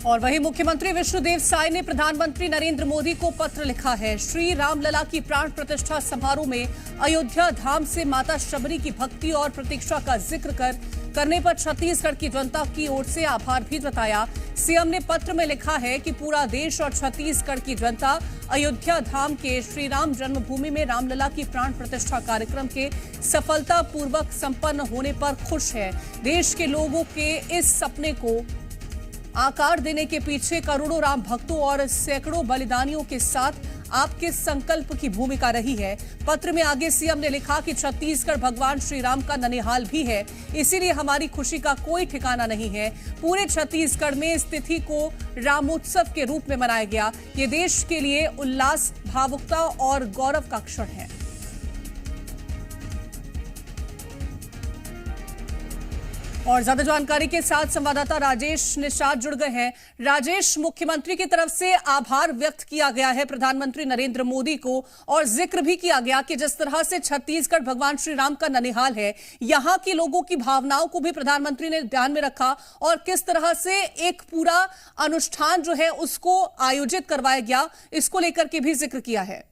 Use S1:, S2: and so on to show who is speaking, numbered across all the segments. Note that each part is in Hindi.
S1: और वहीं मुख्यमंत्री विष्णुदेव साय ने प्रधानमंत्री नरेंद्र मोदी को पत्र लिखा है। श्री रामलला की प्राण प्रतिष्ठा समारोह में अयोध्या धाम से माता शबरी की भक्ति और प्रतीक्षा का जिक्र करने पर छत्तीसगढ़ की जनता की ओर से आभार भी जताया। सीएम ने पत्र में लिखा है कि पूरा देश और छत्तीसगढ़ की जनता अयोध्या धाम के श्री राम जन्मभूमि में रामलला की प्राण प्रतिष्ठा कार्यक्रम के सफलतापूर्वक संपन्न होने पर खुश है। देश के लोगों के इस सपने को आकार देने के पीछे करोड़ों राम भक्तों और सैकड़ों बलिदानियों के साथ आपके संकल्प की भूमिका रही है। पत्र में आगे सीएम ने लिखा कि छत्तीसगढ़ भगवान श्री राम का ननिहाल भी है, इसीलिए हमारी खुशी का कोई ठिकाना नहीं है। पूरे छत्तीसगढ़ में इस तिथि को रामोत्सव के रूप में मनाया गया। ये देश के लिए उल्लास, भावुकता और गौरव का क्षण है। और ज्यादा जानकारी के साथ संवाददाता राजेश निषाद जुड़ गए हैं। राजेश, मुख्यमंत्री की तरफ से आभार व्यक्त किया गया है प्रधानमंत्री नरेंद्र मोदी को, और जिक्र भी किया गया कि जिस तरह से छत्तीसगढ़ भगवान श्री राम का ननिहाल है, यहां के लोगों की भावनाओं को भी प्रधानमंत्री ने ध्यान में रखा और किस तरह से एक पूरा अनुष्ठान जो है उसको आयोजित करवाया गया, इसको लेकर के भी जिक्र किया है।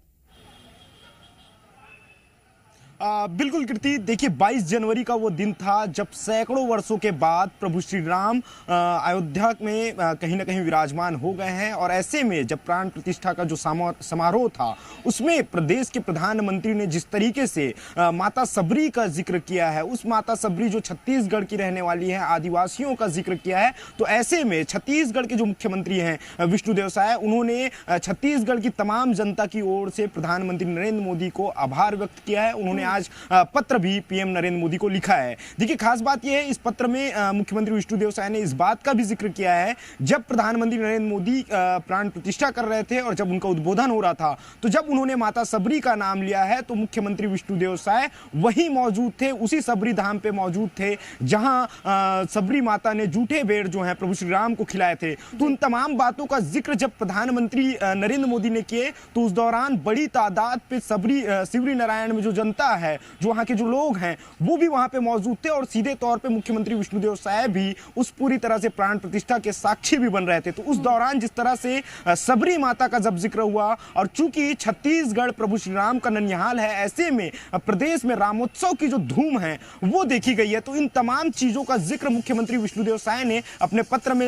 S2: बिल्कुल कृति, देखिए 22 जनवरी का वो दिन था जब सैकड़ों वर्षों के बाद प्रभु श्री राम अयोध्या में कहीं ना कहीं विराजमान हो गए हैं। और ऐसे में जब प्राण प्रतिष्ठा का जो समारोह था उसमें प्रदेश के प्रधानमंत्री ने जिस तरीके से माता सबरी का जिक्र किया है, उस माता सबरी जो छत्तीसगढ़ की रहने वाली है, आदिवासियों का जिक्र किया है, तो ऐसे में छत्तीसगढ़ के जो मुख्यमंत्री हैं विष्णुदेव साय, उन्होंने छत्तीसगढ़ की तमाम जनता की ओर से प्रधानमंत्री नरेंद्र मोदी को आभार व्यक्त किया है। उन्होंने आज पत्र भी पीएम नरेंद्र मोदी को लिखा है। देखिए खास बात यह है, इस पत्र में मुख्यमंत्री विष्णुदेव साय ने इस बात का भी जिक्र किया है, जब प्रधानमंत्री नरेंद्र मोदी प्राण प्रतिष्ठा कर रहे थे और जब उनका उद्बोधन हो रहा था, तो जब उन्होंने माता सबरी का नाम लिया है तो मुख्यमंत्री विष्णुदेव साय वहीं मौजूद थे, उसी सबरी धाम पे मौजूद थे जहां सबरी माता ने जूठे भेड़ जो है प्रभु श्री राम को खिलाए थे। तो उन तमाम बातों का जिक्र जब प्रधानमंत्री नरेंद्र मोदी ने किए तो उस दौरान बड़ी तादाद पे शिवरी नारायण में जो जनता है, जो वहां के जो लोग हैं, वो भी वहां पे मौजूद थे और सीधे तौर पे मुख्यमंत्री विष्णुदेव साय भी उस पूरी तरह से प्राण प्रतिष्ठा के साक्षी भी बन रहे थे। तो उस दौरान जिस तरह से सबरी माता का जब जिक्र हुआ, और चूंकि छत्तीसगढ़ प्रभु श्री राम का ननिहाल है, ऐसे में प्रदेश में रामोत्सव की जो धूम है वो देखी गई है। तो इन तमाम चीजों का जिक्र मुख्यमंत्री विष्णुदेव साय ने अपने पत्र में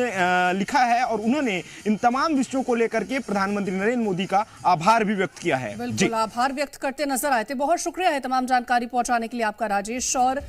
S2: लिखा है और उन्होंने इन तमाम विषयों को लेकर के प्रधानमंत्री नरेंद्र मोदी का आभार भी व्यक्त किया है।
S1: बिल्कुल आभार व्यक्त करते नजर आए थे। बहुत शुक्रिया है तमाम जानकारी पहुंचाने के लिए आपका राजेश। और